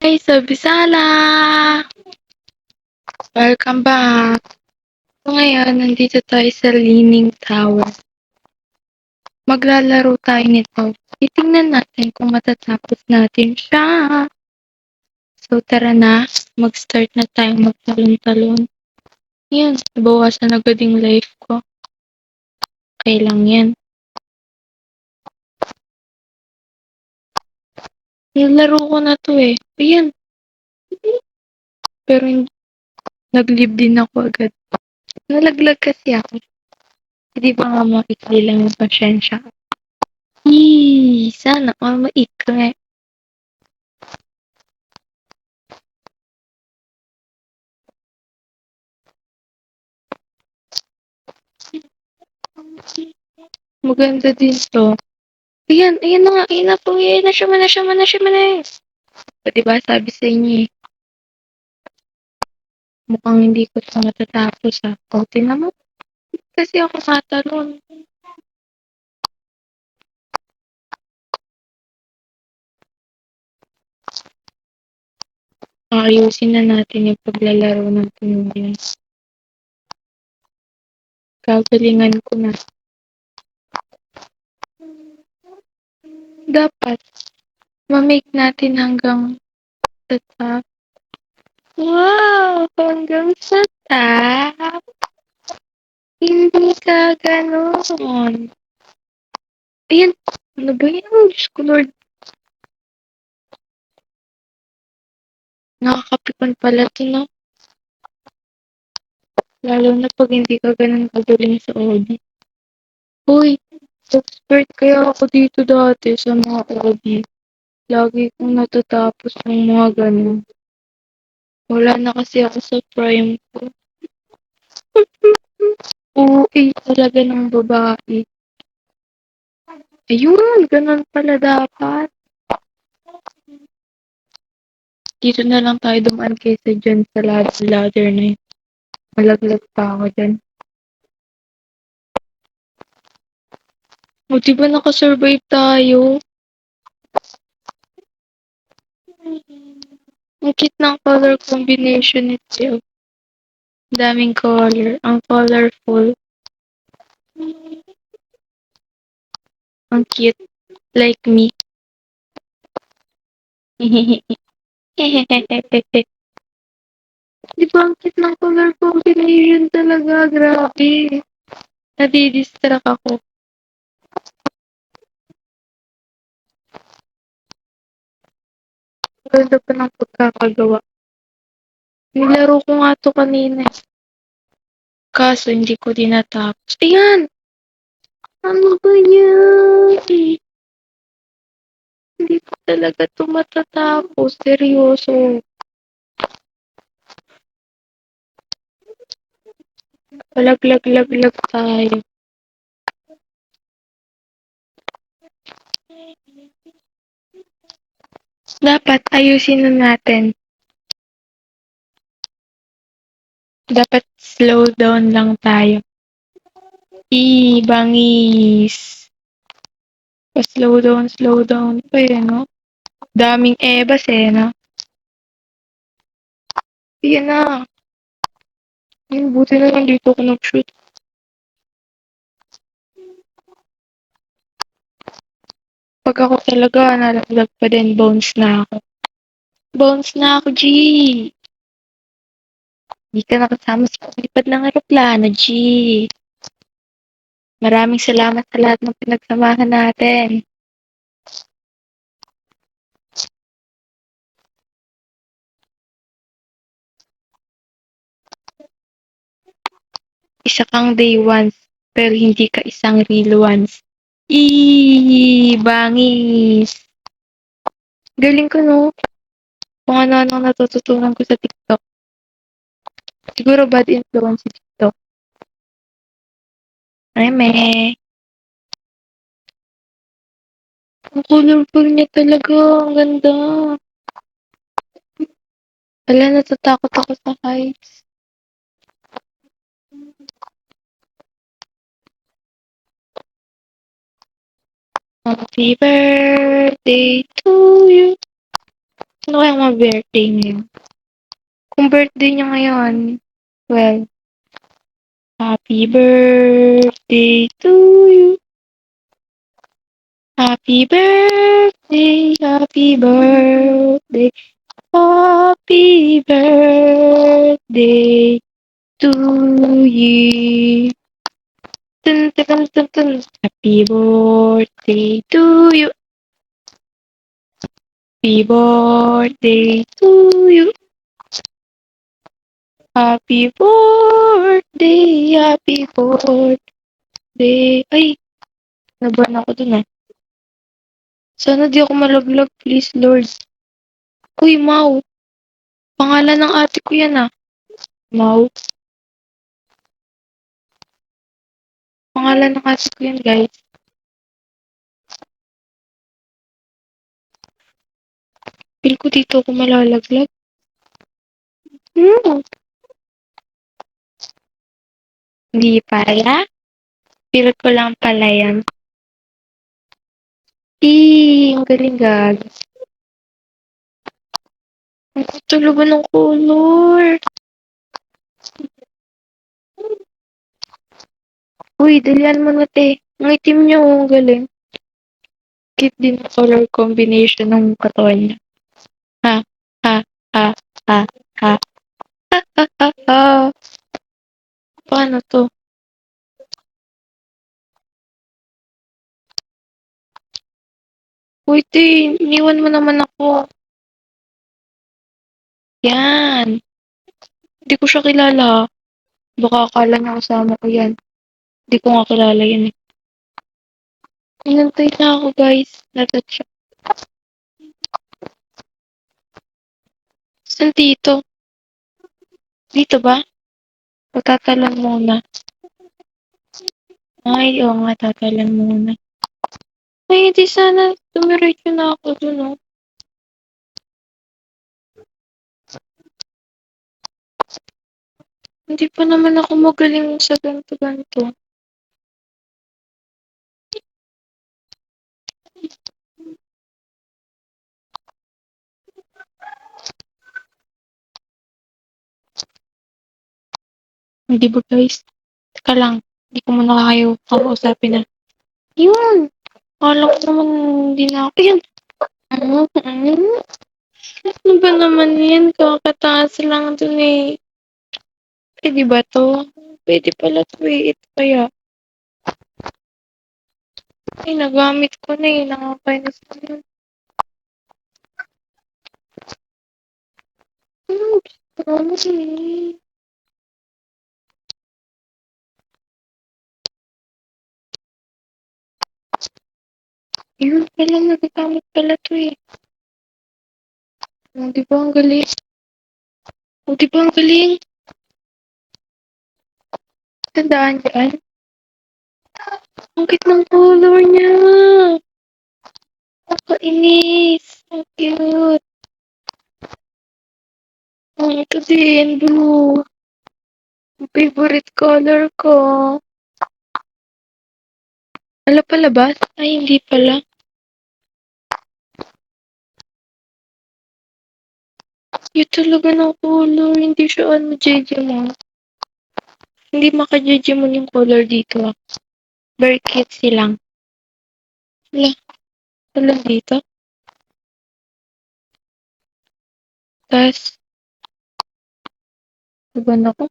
Hey, Sabisala! Welcome back! So ngayon, nandito tayo sa Leaning Tower. Maglalaro tayo nito. Titingnan natin kung matatapos natin siya. So tara na, mag-start na tayong magtalon-talon. Yan, nabawasan agad yung life ko. Okay lang yan. Nilaro ko na to eh. Ayan. Pero nag-leave din ako agad. Nalaglag kasi ako. Hindi ba nga maikli lang yung pasyensya? Sana all maikli. Maganda din to. Ayan na nga, ayan na po, ayan na siya, O diba, sabi sa inyo eh, mukhang hindi ko ito matatapos ha. O, tinan mo, kasi ako matalon. Ayusin na natin yung paglalaro natin ngayon. Gagalingan ko na. Dapat, ma-make natin hanggang sa top. Wow! Hanggang sa top! Hindi ka ganon. Ayan, ano ba yan? Diyos ko Lord. Nakakapikon pala ito, no? Lalo na pag hindi ka ganun kagaling sa audit. Hoy, expert kaya ako dito dati sa mga audit. Lagi kong natatapos ng mga ganun. Wala na kasi ako sa prime ko. Oo, talaga ng babae. Ayun, ganun pala dapat. Dito na lang tayo dumaan kaysa dyan sa ladder na yun. Malaglag pa ako dyan. O, diba nakasurvive tayo? Ang cute ng color combination nito. Daming color. Ang colorful. Ang cute. Like me. Di ba ang cute ng color combination talaga? Grabe. Nadidistract ako. Ganda pa ng pagkakagawa. Nilaro ko nga to kanina. Kaso hindi ko din natapos. Ayan! Ano ba yan? Hindi ko talaga to matatapos. Seryoso. Palaglag tayo. Dapat ayusin na natin. Dapat slow down lang tayo. Bangis. Slow down. Pa no? Daming ebas no? Yan na. Yung buti na lang dito ako nag-shoot. Pag ako talaga, nalaglag pa din, bones na ako. Bones na ako, G! Hindi ka nakasama sa paglipad ng aeroplano, G! Maraming salamat sa lahat ng pinagsamahan natin. Isa kang day ones, pero hindi ka isang real ones. Bangis! Galing ko, no? Kung ano-ano natututunan ko sa TikTok. Siguro bad influence sa TikTok. Ay, me. Ang colorful niya talaga. Ang ganda. Wala, natatakot ako sa heights. Happy birthday to you. Ano kaya mga birthday niya? Kung birthday niya ngayon, well, happy birthday to you. Happy birthday, happy birthday, happy birthday to you. Dun, dun, dun, dun. Happy birthday to you. Happy birthday to you. Happy birthday, happy birthday. Ay, naban ako dun ah. Sana di ako malaglag, please Lord. Uy, Mau. Pangalan ng ate ko yan ah. Mau. Pangalan ng ate ko yan, guys. Feel ko dito ako malalaglag. Hmm. Hindi pala. Feel ko lang pala yan. Ang galing gag. Ang tutuluban ng color. Uy, dalian mo na te. Ang itim niya, oh, ang galing. Cute din ang color combination ng katawan niya. Ha, ha, ha, ha, ha, ha, ha, ha, ha. Paano to? Uy, te, iniwan mo naman ako. Yan. Hindi ko siya kilala. Baka akala niya kasama ko yan. Hindi ko nga kilala yan eh. Inantay na ako, guys. Natat siya. Saan dito? Dito ba? O tatalan muna? Ay, oo nga, tatalan muna. Ay, hindi sana. Tumiretso na ako dun, oh. Hindi pa naman ako magaling sa ganito-ganito. Hindi ba, guys? Teka lang. Hindi ko muna kayo kakausapin na. Yun! Akala ko naman hindi na ako. Yan! Ano ba naman yan? Kakataas lang dun eh. Pwede ba to? Pwede pala to eh. Ito kaya. Ay, nagamit ko na eh. Nakakainis ko na. Promise eh. Yun pala, nagagamit pala to eh. Di ba ang galing? Di ba ang galing? Tandaan dyan. Ang cute ng color niya. Nakainis. Ang cute. Ito din, blue. Ang favorite color ko. Wala pala ba? Ay, hindi pala. Yun talaga ng color. Hindi siya ano, Jejemon. Hindi maka-Jejemon yung color dito. Very cute silang. Wala. Wala dito. Tapos, diba na ko?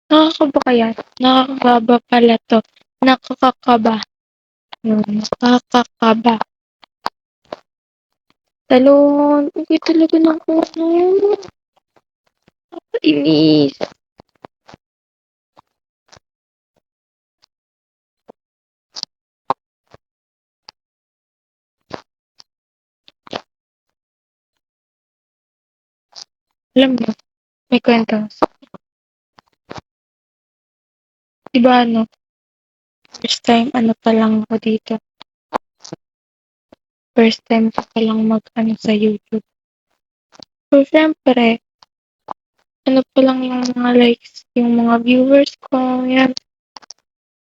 Nakakaba kaya? Nakakaba pala to. Nakakakaba. Nakakakaba. Talon. Okay talaga ng color. Inis. Alam mo, may kwento. Diba ano, first time ano pa lang ako dito. First time ko pa lang mag-ano sa YouTube. So, syempre, ano pa lang yung mga likes, yung mga viewers ko, yan.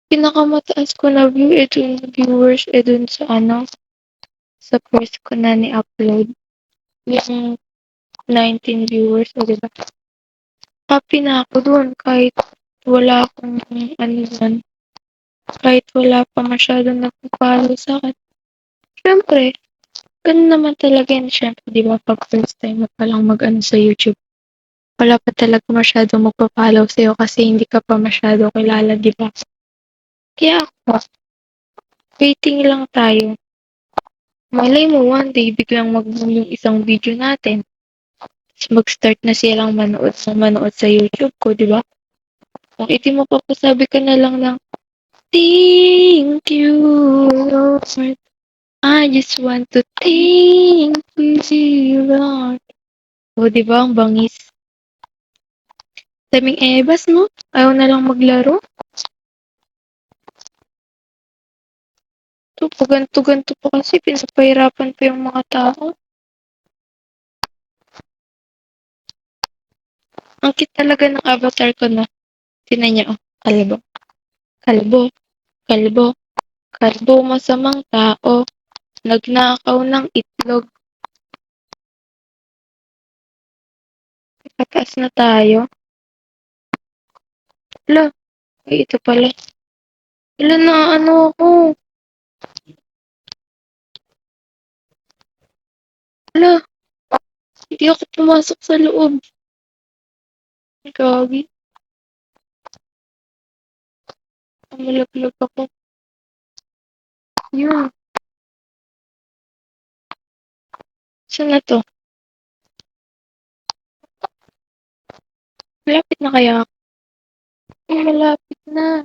Pinakamataas ko na view, ito yung viewers, dun sa ano, sa first ko na ni-upload. yung 19 viewers, o diba? Happy na ako dun kahit wala akong ano dun, kahit wala pa masyadong nagpo-follow sa'kin. Siyempre, ganun naman talaga yun siyempre 'di ba 'pag first time mo palang mag-ano sa YouTube, wala pa talaga masyadong magpo-follow sa'yo kasi hindi ka pa masyadong kilala 'di ba? Kaya ako, waiting lang tayo. Malay mo one day biglang mag-boom yung isang video natin, ta's mag-start na silang manood ng manood sa YouTube ko 'di ba? Kung hindi mapapasabi ka na lang ng, "Thank you Lord, I just want to thank you Lord." Oh, 'di ba ang bangis? Daming ebas 'no? Ayaw na lang maglaro. 'To pa ganto-ganto pa kasi pinapahirapan pa yung mga tao. Ang cute talaga ng avatar ko 'no? Tignan niyo, oh, kalbo. Kalbo, kalbo, kalbo masamang tao, nagnakaw ng itlog. Pataas na tayo. Hala, ay ito pala. Hala, naano ako. Hala, hindi ako pumasok sa loob. Gagi, malaglag ako. Yun, saan na 'to? Malapit na kaya ako? Ay, malapit na.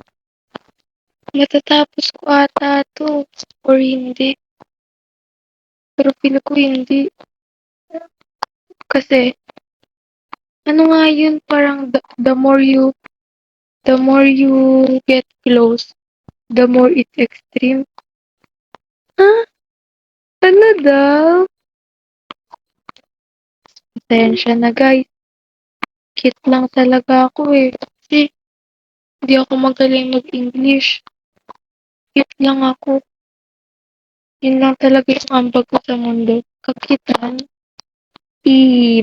Matatapos ko ata 'to or hindi. Pero feel ko hindi. Kasi, ano nga yun, parang the more you get close, the more it's extreme. Ah, ano daw? Pasensya na guys. Cute lang talaga ako eh. Kasi, hindi ako magaling mag-English. Cute lang ako. Yun lang talaga yung ambag ko sa mundo. Kakitan.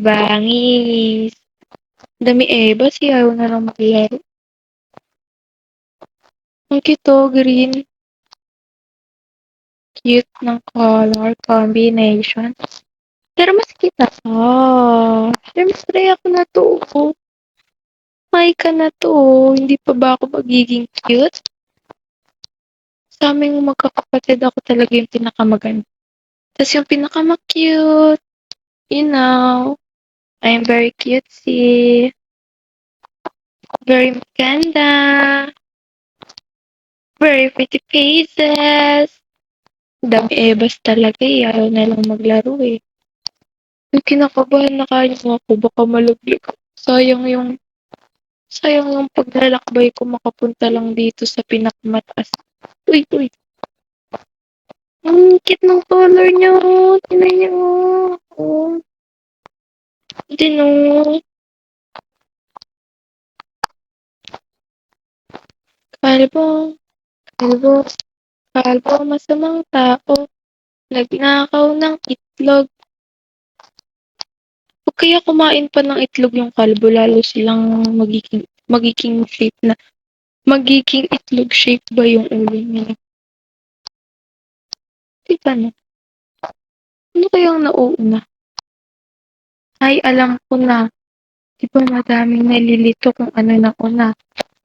Bangis. Dami ba si ayaw na lang maglaro. Ang cute oh, green. Cute ng color combination. Pero mas kita. Siyempre ako na to. Oh. May ka na to. Hindi pa ba ako magiging cute? Sa aming magkakapatid ako talaga yung pinakamaganda. Tapos yung pinakama-cute. You know, I'm very cutesy. Very maganda. Very pretty faces. Dami ebas talaga eh. Ayaw na lang maglaro eh. Yung kinakabahan na kaya ako. Baka malaglag. Sayang yung paglalakbay ko makapunta lang dito sa pinakamataas. Uy, uy. Ang cute ng color niya. Tingnan niyo. Oh. Din oh. Kalbo. Kalbo. Kalbo. Masamang tao. Nagnakaw ng itlog. Huwag kaya kumain pa ng itlog yung kalbo. Lalo silang magiging shape na. Magiging itlog shape ba yung ulo nila? Diba na? Ano kayang nauuna? Ay, alam ko na. Di ba madaming nalilito kung ano na una?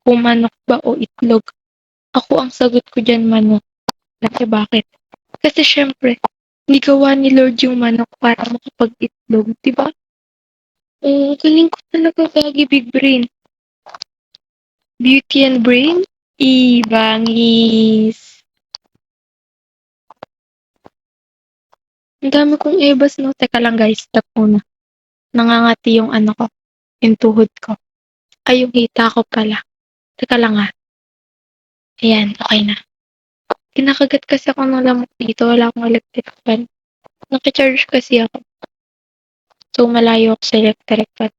Kung manok ba o itlog? Ako ang sagot ko dyan manok. Kasi bakit? Kasi syempre, hindi gawa ni Lord yung manok para makapag-itlog, di ba? Galing ko talaga gagi big brain. Beauty and brain? Bangis. Ang dami kong ebas, no? Teka lang guys, stop muna. Nangangati yung ano ko, yung tuhod ko. Ay, yung hita ko pala. Teka lang ah. Ayan, okay na. Kinakagat kasi ako ng lamok dito. Wala akong electric fan. Nakicharge kasi ako. So, malayo ako sa electric fan.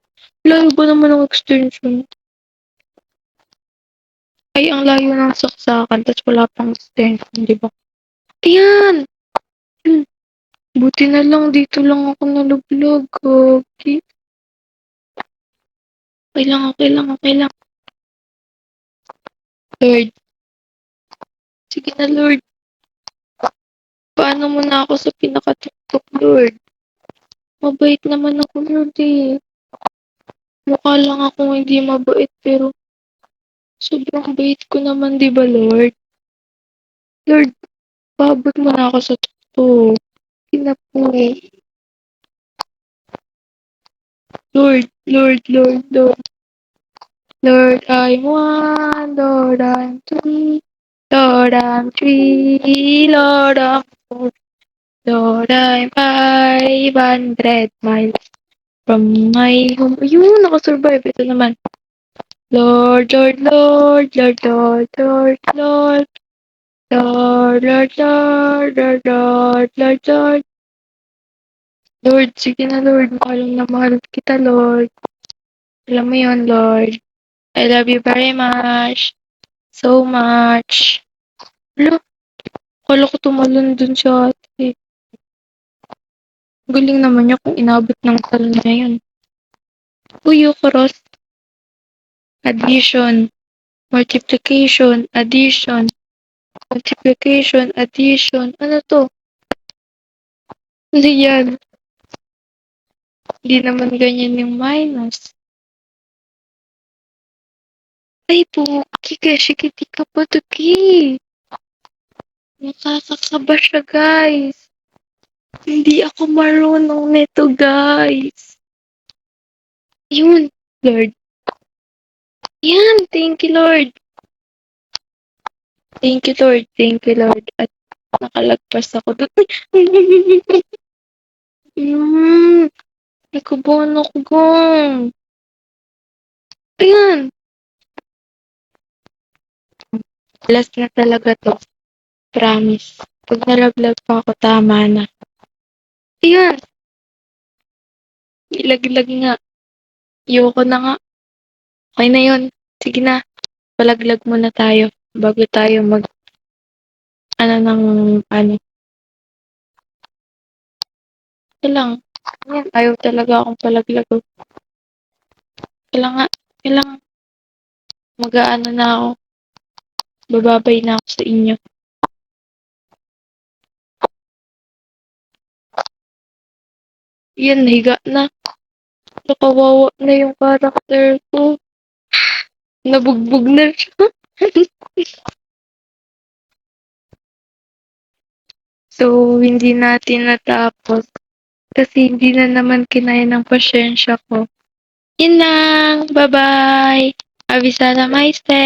Layo ba naman ang extension? Ay, ang layo ng saksakan. Tapos wala pang extension, di ba? Ayan! Yun. Buti na lang dito lang ako naluglag, gagi. Okey lang, okey lang, okey lang. Lord, sige na Lord, paano mo na ako sa pinakatuktok Lord? Mabait naman ako Lord, eh. Mukha lang akong hindi mabait pero sobrang bait ko naman 'di ba Lord? Lord, paabot mo na ako sa tuktok. Sige na po. Lord, Lord, Lord, Lord. Lord, I'm one, Lord, I'm three, Lord, I'm three, Lord, I'm four, Lord, I'm 500 miles from my home. Ayun, nakasurvive. Ito naman. Lord, Lord, Lord, Lord, Lord, Lord, Lord, Lord, Lord, Lord, Lord, Lord, Lord, Lord. Lord, sige na Lord, mahal na mahal kita Lord. Alam mo yun Lord. I love you very much. So much. Hala, akala ko tumalon dun sa ate. Galing naman niya kung inabot ng talon na yun. Uy, Eucharos. Addition. Multiplication. Addition. Multiplication. Addition. Ano to? Hindi yan. Hindi naman ganyan yung minus. Ay po, kikashikiti ka pa tuki. Nakakakaba siya guys. Hindi ako marunong nito guys. Yun, Lord. Yan, thank you Lord. Thank you Lord, thank you Lord. At nakalagpas ako doon. Hmm, nakabahan ako gang. Ayan, last na talaga to. Promise. Pag nalaglag pa ako, tama na. Ayan, ilaglag nga. Ayoko na nga. Okay na yun. Sige na, palaglag muna tayo. Bago tayo mag, ano ng, ano. Ito lang. Ayan, ayaw talaga akong palaglag. Kailangan, kailangan, mag-aano na ako. Bababay na ako sa inyo. Yan, nahiga na. Nakawawa na yung character ko. Nabugbog na siya. So, hindi natin natapos. Kasi hindi na naman kinaya ng pasyensya ko. Yun lang. Bye-bye. Abisada Maiste.